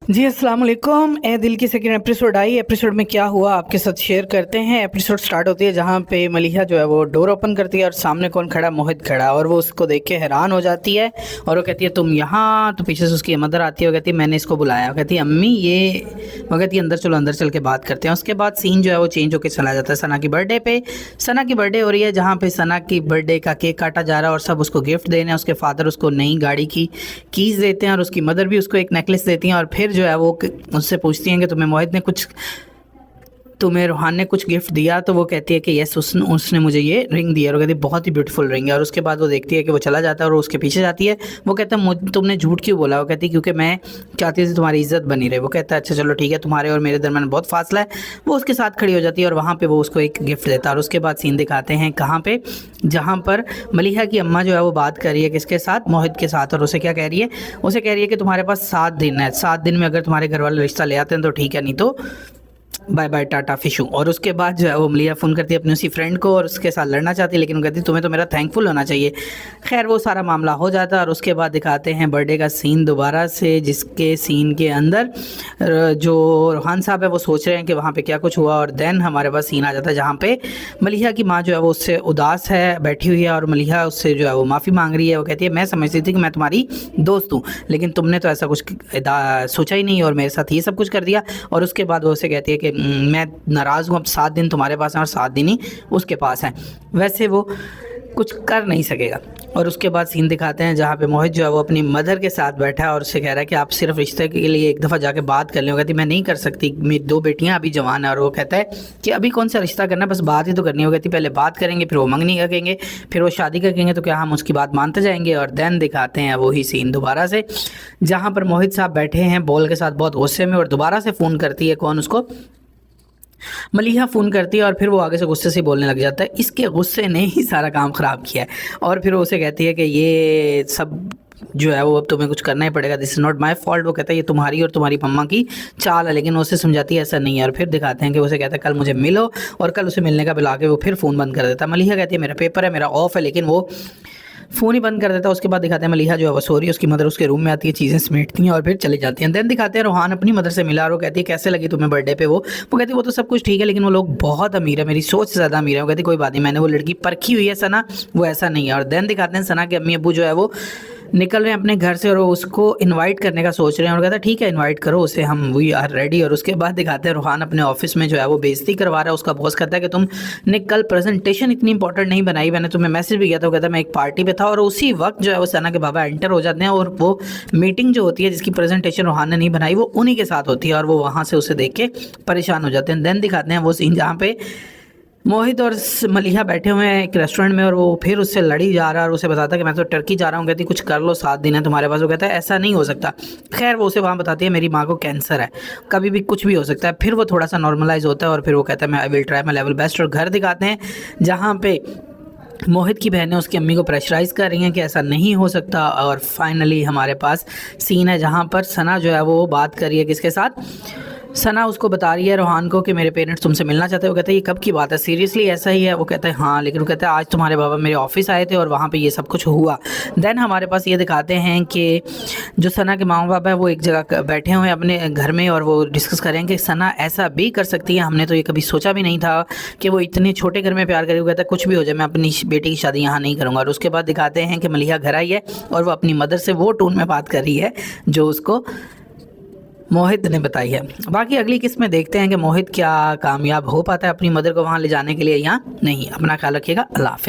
जी अस्सलाम वालेकुम। ए दिल की सेकंड एपिसोड आई। एपिसोड में क्या हुआ आपके साथ शेयर करते हैं। एपिसोड स्टार्ट होती है जहाँ पे मलिहा जो है वो डोर ओपन करती है और सामने कौन खड़ा, मोहित खड़ा, और वो उसको देख के हैरान हो जाती है और वो कहती है तुम यहाँ। तो पीछे से उसकी मदर आती है, वो कहती है मैंने इसको बुलाया। वो कहती है अम्मी ये, वो कहती है अंदर चलो, अंदर चल के बात करते हैं। उसके बाद सीन जो है वो चेंज होकर चला जाता है सना की बर्थडे पे। सना की बर्थडे हो रही है जहाँ पे सना की बर्थडे का केक काटा जा रहा है और सब उसको गिफ्ट देने हैं। उसके फादर उसको नई गाड़ी की कीज़ देते हैं और उसकी मदर भी उसको एक नेकलेस देती हैं और फिर जो है वो उससे पूछती हैं कि तुम्हें रोहान ने कुछ गिफ्ट दिया। तो वो कहती है कि यस, उसने मुझे ये रिंग दिया। और वो कहती है बहुत ही ब्यूटीफुल रिंग है। और उसके बाद वो देखती है कि वो चला जाता है और उसके पीछे जाती है। वो कहता है तुमने झूठ क्यों बोला। वो कहती है क्योंकि मैं चाहती थी तुम्हारी इज्जत बनी रहे। वो कहता है अच्छा चलो ठीक है, तुम्हारे और मेरे दरमियान बहुत फासला है। वो उसके साथ खड़ी हो जाती है और वहाँ पर वो उसको एक गिफ्ट देता है। और उसके बाद सीन दिखाते हैं कहाँ पे, जहाँ पर मलिहा की अम्मा जो है वो बात कर रही है किसके साथ, मोहित के साथ। और उसे क्या कह रही है, उसे कह रही है कि तुम्हारे पास 7 दिन है, 7 दिन में अगर तुम्हारे घर वाले रिश्ता ले आते हैं तो ठीक है, नहीं तो बाय बाय टाटा फिशू। और उसके बाद जो है वो मलिहा फ़ोन करती है अपनी उसी फ्रेंड को और उसके साथ लड़ना चाहती है, लेकिन वो कहती है तुम्हें तो मेरा थैंकफुल होना चाहिए। खैर वो सारा मामला हो जाता है और उसके बाद दिखाते हैं बर्थडे का सीन दोबारा से, जिसके सीन के अंदर जो रोहान साहब है वो सोच रहे हैं कि वहाँ पे क्या कुछ हुआ। और देन हमारे पास सीन आ जाता है जहाँ पे मलिहा की माँ जो है वो उससे उदास है, बैठी हुई है और मलिहा उससे जो है वो माफ़ी मांग रही है। वो कहती है मैं समझती थी कि मैं तुम्हारी दोस्त हूँ, लेकिन तुमने तो ऐसा कुछ सोचा ही नहीं और मेरे साथ ये सब कुछ कर दिया। और उसके बाद वो उसे कहती है कि मैं नाराज़ हूँ, अब 7 दिन तुम्हारे पास हैं और 7 दिन ही उसके पास हैं, वैसे वो कुछ कर नहीं सकेगा। और उसके बाद सीन दिखाते हैं जहाँ पे मोहित जो है वो अपनी मदर के साथ बैठा है और उससे कह रहा है कि आप सिर्फ रिश्ते के लिए एक दफ़ा जाके बात कर लें। वो कहती मैं नहीं कर सकती, मेरी 2 बेटियाँ अभी जवान है। और वो कहता है कि अभी कौन सा रिश्ता करना है, बस बात ही तो करनी है। वो कहती पहले बात करेंगे, फिर वो मंगनी करेंगे, फिर वो शादी करेंगे, तो क्या हम उसकी बात मानते जाएंगे। और देन दिखाते हैं वही सीन दोबारा से, जहाँ पर मोहित साहब बैठे हैं बॉल के साथ बहुत गुस्से में, और दोबारा से फ़ोन करती है कौन, उसको मलिहा फ़ोन करती है और फिर वो आगे से गुस्से से बोलने लग जाता है। इसके गुस्से ने ही सारा काम ख़राब किया है। और फिर वो उसे कहती है कि ये सब जो है वो अब तुम्हें कुछ करना ही पड़ेगा, this is not my fault. वो कहता है ये तुम्हारी और तुम्हारी मम्मा की चाल है, लेकिन वो उसे समझाती है ऐसा नहीं है। और फिर दिखाते हैं कि उसे कहता है कल मुझे मिलो, और कल उसे मिलने का बुला के वो फिर फ़ोन बंद कर देता है। मलिहा कहती है मेरा पेपर है, मेरा ऑफ है, लेकिन वो फ़ोन ही बंद कर देता है। उसके बाद दिखाते हैं मलिहा जो है वो सो रही है, उसकी मदर उसके रूम में आती है, चीज़ें समेटती हैं और फिर चली जाती हैं। देन दिखाते हैं रोहान अपनी मदर से मिला और वो कहती है कैसे लगी तुम्हें बर्थडे पे। वो कहती है वो तो सब कुछ ठीक है, लेकिन वो लोग बहुत अमीर है, मेरी सोच से ज़्यादा अमीर है। वो कहती कोई बात नहीं, मैंने वो लड़की परखी हुई है सना, वो ऐसा नहीं है। और देन दिखाते हैं सना के अम्मी अब्बू जो है वो निकल रहे हैं अपने घर से और वो उसको इनवाइट करने का सोच रहे हैं। और कहता है ठीक है इनवाइट करो उसे, हम वी आर रेडी। और उसके बाद दिखाते हैं रोहान अपने ऑफिस में जो है वो बेइज्जती करवा रहा है। उसका बॉस कहता है कि तुमने कल प्रेजेंटेशन इतनी इंपॉर्टेंट नहीं बनाई, मैंने तुम्हें मैसेज भी किया था। वो कहता है मैं एक पार्टी पे था। और उसी वक्त जो है वो सना के बाबा एंटर हो जाते हैं और वो मीटिंग जो होती है जिसकी प्रेजेंटेशन रोहान ने नहीं बनाई वो उन्हीं के साथ होती है और वो वहाँ से उसे देख के परेशान हो जाते हैं। देन दिखाते हैं वो सीन जहाँ पे मोहित और मलिहा बैठे हुए हैं एक रेस्टोरेंट में और वो फिर उससे लड़ी जा रहा है और उसे बताता है कि मैं तो टर्की जा रहा हूँ। कहती कुछ कर लो, 7 दिन है तुम्हारे पास। वो कहता है ऐसा नहीं हो सकता। खैर वो उसे वहाँ बताती है मेरी माँ को कैंसर है, कभी भी कुछ भी हो सकता है। फिर वो थोड़ा सा नॉर्मलाइज होता है और फिर वो कहता है मैं I will try my level best. और घर दिखाते हैं जहाँ पे मोहित की बहनें उसकी अम्मी को प्रेशराइज़ कर रही हैं कि ऐसा नहीं हो सकता। और फाइनली हमारे पास सीन है जहाँ पर सना जो है वो बात कर रही है किसके साथ, सना उसको बता रही है रोहान को कि मेरे पेरेंट्स तुमसे मिलना चाहते हैं। वो कहते हैं ये कब की बात है, सीरियसली ऐसा ही है। वो कहता है हाँ, लेकिन वो कहता है आज तुम्हारे बाबा मेरे ऑफिस आए थे और वहाँ पे ये सब कुछ हुआ। देन हमारे पास ये दिखाते हैं कि जो सना के माँ बाप है वो एक जगह बैठे हुए हैं अपने घर में और वो डिस्कस कर रहे हैं कि सना ऐसा भी कर सकती है, हमने तो ये कभी सोचा भी नहीं था कि वो इतने छोटे घर में प्यार करेगी। वो कहता है कुछ भी हो जाए मैं अपनी बेटी की शादी यहाँ नहीं करूँगा। और उसके बाद दिखाते हैं कि मलिहा घर आई है और वो अपनी मदर से वो टोन में बात कर रही है जो उसको मोहित ने बताई है। बाकी अगली किस्त में देखते हैं कि मोहित क्या कामयाब हो पाता है अपनी मदर को वहाँ ले जाने के लिए या नहीं। अपना ख्याल रखिएगा, अल्लाह हाफ़िज़।